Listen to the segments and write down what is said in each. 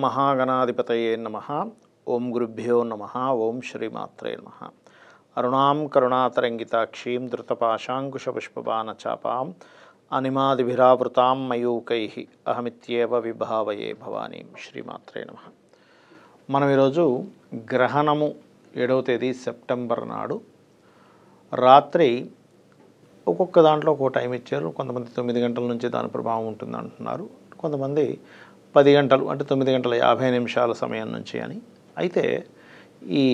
మహాగణాధిపతయే నమః. ఓం గురుభ్యో నమః. ఓం శ్రీమాత్రే నమః. అరుణాం కరుణాతరంగితాక్షీం ధృతపాశాంకుశపుష్పబాణచాపాం అనిమాదిభిరావృతాం మయూకైః అహమిత్యేవ విభావయే భవానీం. శ్రీమాత్రే నమః. మనం ఈరోజు గ్రహణము 7వ తేదీ సెప్టెంబర్ నాడు రాత్రి ఒక్కొక్క దాంట్లో ఒక్కో టైం ఇచ్చారు. కొంతమంది 9 గంటల నుంచి దాని ప్రభావం ఉంటుంది అంటున్నారు, కొంతమంది 10 గంటలు అంటే 9:50 సమయం నుంచి అని. అయితే ఈ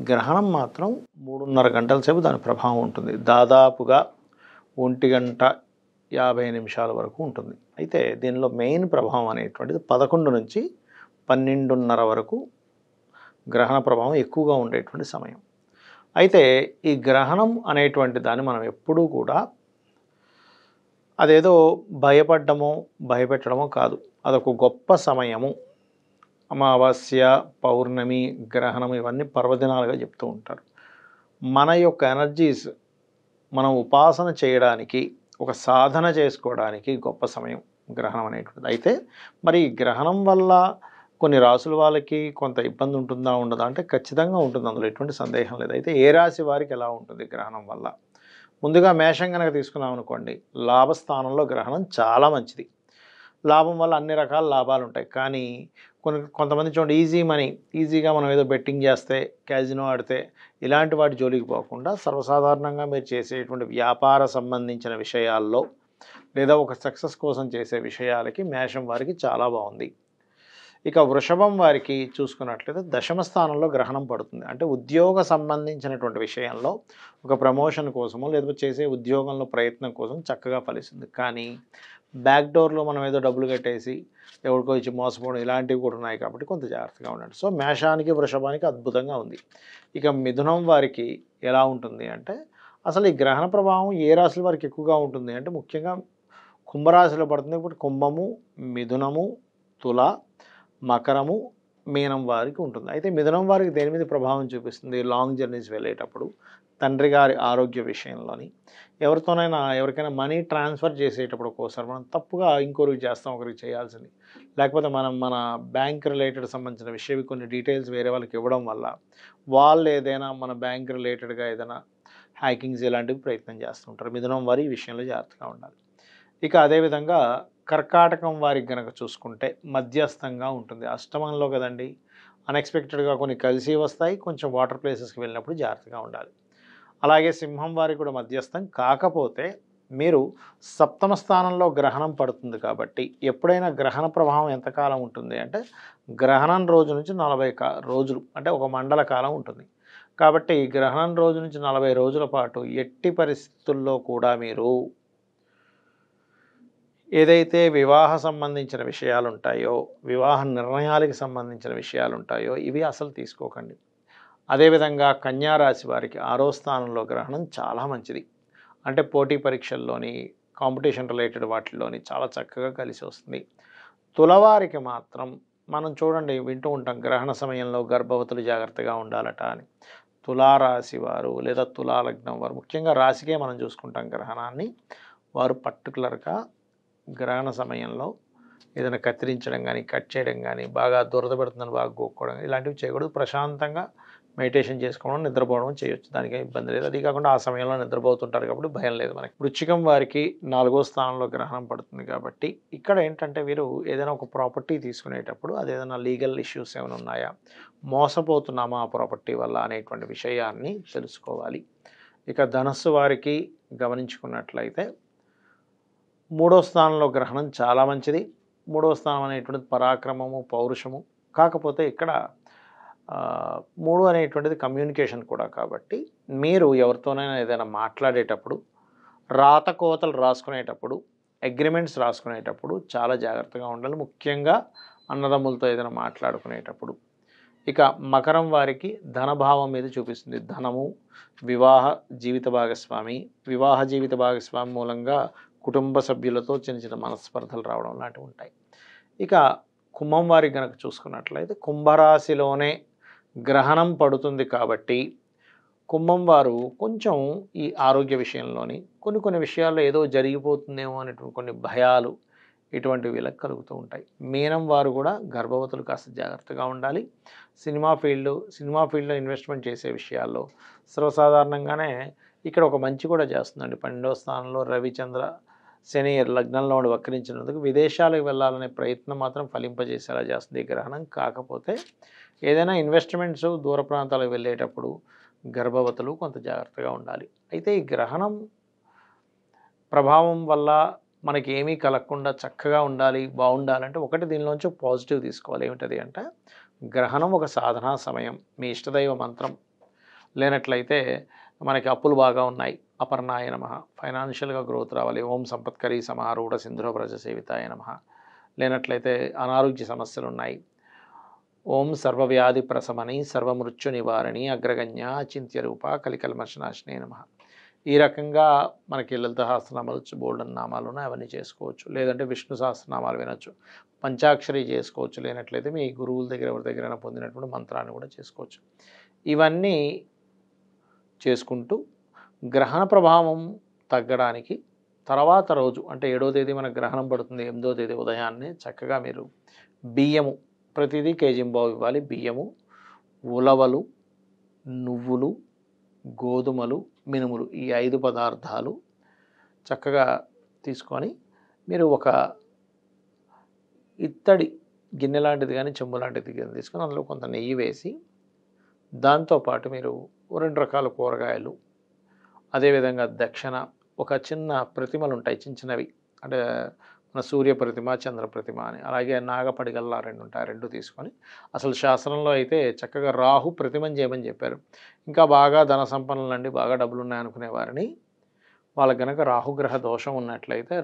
గ్రహణం మాత్రం 3:30 గంటల సేపు దాని ప్రభావం ఉంటుంది. దాదాపుగా 1:50 వరకు ఉంటుంది. అయితే దీనిలో మెయిన్ ప్రభావం అనేటువంటిది 11 నుంచి 12:30 వరకు గ్రహణ ప్రభావం ఎక్కువగా ఉండేటువంటి సమయం. అయితే ఈ గ్రహణం అనేటువంటి దాన్ని మనం ఎప్పుడూ కూడా అదేదో భయపడ్డమో భయపెట్టడమో కాదు, అదొక గొప్ప సమయము. అమావాస్య, పౌర్ణమి, గ్రహణం ఇవన్నీ పర్వదినాలుగా చెప్తూ ఉంటారు. మన యొక్క ఎనర్జీస్ మనం ఉపాసన చేయడానికి, ఒక సాధన చేసుకోవడానికి గొప్ప సమయం గ్రహణం అనేటువంటిది. అయితే మరి ఈ గ్రహణం వల్ల కొన్ని రాసుల వాళ్ళకి కొంత ఇబ్బంది ఉంటుందా ఉండదా అంటే ఖచ్చితంగా ఉంటుంది, అందులో ఎటువంటి సందేహం లేదు. అయితే ఏ రాశి వారికి ఎలా ఉంటుంది గ్రహణం వల్ల? ముందుగా మేషం కనుక తీసుకున్నాం అనుకోండి, లాభస్థానంలో గ్రహణం చాలా మంచిది. లాభం వల్ల అన్ని రకాల లాభాలు ఉంటాయి. కానీ కొంతమంది చూడండి, ఈజీ మనీ, ఈజీగా మనం ఏదో బెట్టింగ్ చేస్తే, క్యాజినో ఆడితే ఇలాంటి వాటి జోలికి పోకుండా సర్వసాధారణంగా మీరు చేసేటువంటి వ్యాపార సంబంధించిన విషయాల్లో లేదా ఒక సక్సెస్ కోసం చేసే విషయాలకి మేషం వారికి చాలా బాగుంది. ఇక వృషభం వారికి చూసుకున్నట్లయితే దశమ స్థానంలో గ్రహణం పడుతుంది. అంటే ఉద్యోగ సంబంధించినటువంటి విషయంలో ఒక ప్రమోషన్ కోసమో లేకపోతే చేసే ఉద్యోగంలో ప్రయత్నం కోసం చక్కగా ఫలిస్తుంది. కానీ బ్యాక్ డోర్లో మనం ఏదో డబ్బులు కట్టేసి ఎవరికో ఇచ్చి మోసపోవడం ఇలాంటివి కూడా ఉన్నాయి కాబట్టి కొంత జాగ్రత్తగా ఉండండి. సో మేషానికి వృషభానికి అద్భుతంగా ఉంది. ఇక మిథునం వారికి ఎలా ఉంటుంది అంటే, అసలు ఈ గ్రహణ ప్రభావం ఏ రాశుల వారికి ఎక్కువగా ఉంటుంది అంటే ముఖ్యంగా కుంభరాశిలో పడుతుంది. ఇప్పుడు కుంభము, మిథునము, తుల, మకరము, మీనం వారికి ఉంటుంది. అయితే మిథునం వారికి దేని మీద ప్రభావం చూపిస్తుంది? లాంగ్ జర్నీస్ వెళ్ళేటప్పుడు, తండ్రి గారి ఆరోగ్య విషయంలోని, ఎవరికైనా మనీ ట్రాన్స్ఫర్ చేసేటప్పుడు ఒక్కోసారి మనం తప్పుగా ఇంకొకరికి చేస్తాం, ఒకరికి చేయాల్సింది, లేకపోతే మన బ్యాంక్ రిలేటెడ్ సంబంధించిన విషయం కొన్ని డీటెయిల్స్ వేరే వాళ్ళకి ఇవ్వడం వల్ల వాళ్ళు ఏదైనా మన బ్యాంక్ రిలేటెడ్గా ఏదైనా హ్యాకింగ్స్ ఇలాంటివి ప్రయత్నం చేస్తుంటారు. మిథునం వారి ఈ విషయంలో జాగ్రత్తగా ఉండాలి. ఇక అదేవిధంగా కర్కాటకం వారికి గనక చూసుకుంటే మధ్యస్థంగా ఉంటుంది. అష్టమంలో కదండి, అన్ఎక్స్పెక్టెడ్గా కొన్ని కలిసి వస్తాయి, కొంచెం వాటర్ ప్లేసెస్కి వెళ్ళినప్పుడు జాగ్రత్తగా ఉండాలి. అలాగే సింహం వారికి కూడా మధ్యస్థం. కాకపోతే మీరు సప్తమ స్థానంలో గ్రహణం పడుతుంది కాబట్టి ఎప్పుడైనా గ్రహణ ప్రభావం ఎంతకాలం ఉంటుంది అంటే గ్రహణం రోజు నుంచి 40 రోజులు అంటే ఒక మండల కాలం ఉంటుంది. కాబట్టి గ్రహణం రోజు నుంచి 40 రోజుల పాటు ఎట్టి పరిస్థితుల్లో కూడా మీరు ఏదైతే వివాహ సంబంధించిన విషయాలు ఉంటాయో, వివాహ నిర్ణయాలకు సంబంధించిన విషయాలు ఉంటాయో ఇవి అసలు తీసుకోకండి. అదేవిధంగా కన్యారాశి వారికి 6వ స్థానంలో గ్రహణం చాలా మంచిది. అంటే పోటీ పరీక్షల్లోని, కాంపిటీషన్ రిలేటెడ్ వాటిల్లోని చాలా చక్కగా కలిసి వస్తుంది. తులవారికి మాత్రం మనం చూడండి, వింటూ ఉంటాం గ్రహణ సమయంలో గర్భవతులు జాగ్రత్తగా ఉండాలట అని. తులారాశి వారు లేదా తులాలగ్నం వారు, ముఖ్యంగా రాశికే మనం చూసుకుంటాం గ్రహణాన్ని, వారు పర్టికులర్గా గ్రహణ సమయంలో ఏదైనా కత్తిరించడం కానీ, కట్ చేయడం కానీ, బాగా దురద పెడుతుందని బాగా గోక్కోవడం ఇలాంటివి చేయకూడదు. ప్రశాంతంగా మెడిటేషన్ చేసుకోవడం, నిద్రపోవడం చేయొచ్చు, దానికే ఇబ్బంది లేదు. అది కాకుండా ఆ సమయంలో నిద్రపోతుంటారు కాబట్టి భయం లేదు మనకి. వృశ్చికం వారికి 4వ స్థానంలో గ్రహణం పడుతుంది కాబట్టి ఇక్కడ ఏంటంటే వీరు ఏదైనా ఒక ప్రాపర్టీ తీసుకునేటప్పుడు అది ఏదైనా లీగల్ ఇష్యూస్ ఏమైనా ఉన్నాయా, మోసపోతున్నామా ఆ ప్రాపర్టీ వల్ల అనేటువంటి విషయాన్ని తెలుసుకోవాలి. ఇక ధనస్సు వారికి గమనించుకున్నట్లయితే 3వ స్థానంలో గ్రహణం చాలా మంచిది. 3వ స్థానం అనేటువంటిది పరాక్రమము, పౌరుషము. కాకపోతే ఇక్కడ 3 అనేటువంటిది కమ్యూనికేషన్ కూడా కాబట్టి మీరు ఎవరితోనైనా ఏదైనా మాట్లాడేటప్పుడు, రాతకోతలు రాసుకునేటప్పుడు, అగ్రిమెంట్స్ రాసుకునేటప్పుడు చాలా జాగ్రత్తగా ఉండాలి. ముఖ్యంగా అన్నదమ్ములతో ఏదైనా మాట్లాడుకునేటప్పుడు. ఇక మకరం వారికి ధనభావం మీద చూపిస్తుంది. ధనము, వివాహ జీవిత భాగస్వామి మూలంగా కుటుంబ సభ్యులతో చిన్న చిన్న మనస్పర్ధలు రావడం లాంటివి ఉంటాయి. ఇక కుంభం వారికి కనుక చూసుకున్నట్లయితే కుంభరాశిలోనే గ్రహణం పడుతుంది కాబట్టి కుంభం వారు కొంచెం ఈ ఆరోగ్య విషయంలోని కొన్ని విషయాల్లో ఏదో జరిగిపోతుందేమో అనేటువంటి కొన్ని భయాలు, ఇటువంటి వీళ్ళకి కలుగుతూ ఉంటాయి. మీనం వారు కూడా గర్భవతులు కాస్త జాగ్రత్తగా ఉండాలి. సినిమా ఫీల్డ్లో ఇన్వెస్ట్మెంట్ చేసే విషయాల్లో సర్వసాధారణంగానే ఇక్కడ ఒక మంచి కూడా చేస్తుందండి. 12వ స్థానంలో రవిచంద్ర శని లగ్నంలో ఉండి వక్రించినందుకు విదేశాలకు వెళ్ళాలనే ప్రయత్నం మాత్రం ఫలింపజేసేలా చేస్తుంది ఈ గ్రహణం. కాకపోతే ఏదైనా ఇన్వెస్ట్మెంట్స్ దూర ప్రాంతాలకు వెళ్ళేటప్పుడు గర్భవతులు కొంత జాగ్రత్తగా ఉండాలి. అయితే ఈ గ్రహణం ప్రభావం వల్ల మనకి ఏమీ కలగకుండా చక్కగా ఉండాలి, బాగుండాలంటే ఒకటి దీనిలోంచి పాజిటివ్ తీసుకోవాలి. ఏమిటది అంటే గ్రహణం ఒక సాధనా సమయం. మీ ఇష్టదైవ మంత్రం లేనట్లయితే మనకి అప్పులు బాగా ఉన్నాయి, అపర్ణాయ నమః. ఫైనాన్షియల్గా గ్రోత్ రావాలి, ఓం సంపత్కరీ సమారూఢ సింధుర వ్రజ సేవితాయ నమః. లేనట్లయితే అనారోగ్య సమస్యలు ఉన్నాయి, ఓం సర్వవ్యాధి ప్రశమని సర్వమృత్యు నివారణి అగ్రగణ్య అచింత్య రూప కలికల్మషనాశినే నమః. ఈ రకంగా మనకి లలిత సహస్రనామాలు బోల్డన్ నామాలు ఉన్నాయి, అవన్నీ చేసుకోవచ్చు. లేదంటే విష్ణు సహస్రనామాలు వినొచ్చు, పంచాక్షరి చేసుకోవచ్చు. లేనట్లయితే మీ గురువుల దగ్గర ఎవరి దగ్గరైనా పొందినటువంటి మంత్రాన్ని కూడా చేసుకోవచ్చు. ఇవన్నీ చేసుకుంటూ గ్రహణ ప్రభావం తగ్గడానికి తర్వాత రోజు అంటే 7వ తేదీ మన గ్రహణం పడుతుంది, 8వ తేదీ ఉదయాన్నే చక్కగా మీరు బియ్యము ప్రతిదీ కేజింబావు ఇవ్వాలి. బియ్యము, ఉలవలు, నువ్వులు, గోధుమలు, మినుములు, ఈ 5 పదార్థాలు చక్కగా తీసుకొని మీరు ఒక ఇత్తడి గిన్నె లాంటిది కానీ చెంబు లాంటిది కానీ తీసుకొని అందులో కొంత నెయ్యి వేసి దాంతోపాటు మీరు 2 రకాల కూరగాయలు, అదేవిధంగా దక్షిణ ఒక చిన్న ప్రతిమలు ఉంటాయి చిన్నవి, అంటే మన సూర్య ప్రతిమ, చంద్ర ప్రతిమ అని, అలాగే నాగపడిగల్లా 2 ఉంటాయి, 2 తీసుకొని అసలు శాస్త్రంలో అయితే చక్కగా రాహు ప్రతిమని చేయమని చెప్పారు. ఇంకా బాగా ధన సంపన్నులండి, బాగా డబ్బులు ఉన్నాయనుకునే వారిని వాళ్ళకి కనుక రాహుగ్రహ దోషం ఉన్నట్లయితే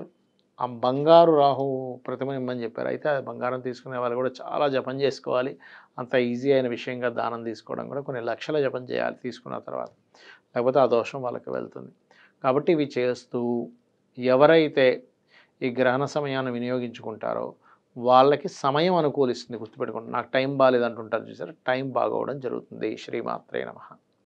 ఆ బంగారు రాహు ప్రతిమ ఇమ్మని చెప్పారు. అయితే అది బంగారం తీసుకునే వాళ్ళు కూడా చాలా జపం చేసుకోవాలి. అంత ఈజీ అయిన విషయంగా దానం తీసుకోవడం కూడా కొన్ని లక్షల జపం చేయాలి తీసుకున్న తర్వాత, లేకపోతే ఆ దోషం వాళ్ళకి వెళ్తుంది. కాబట్టి ఇవి చేస్తూ ఎవరైతే ఈ గ్రహణ సమయాన్ని వినియోగించుకుంటారో వాళ్ళకి సమయం అనుకూలిస్తుంది. గుర్తుపెట్టుకోండి, నాకు టైం బాగాలేదంటుంటారు చూసారు, టైం బాగోవడం జరుగుతుంది. శ్రీమాత్రే నమః.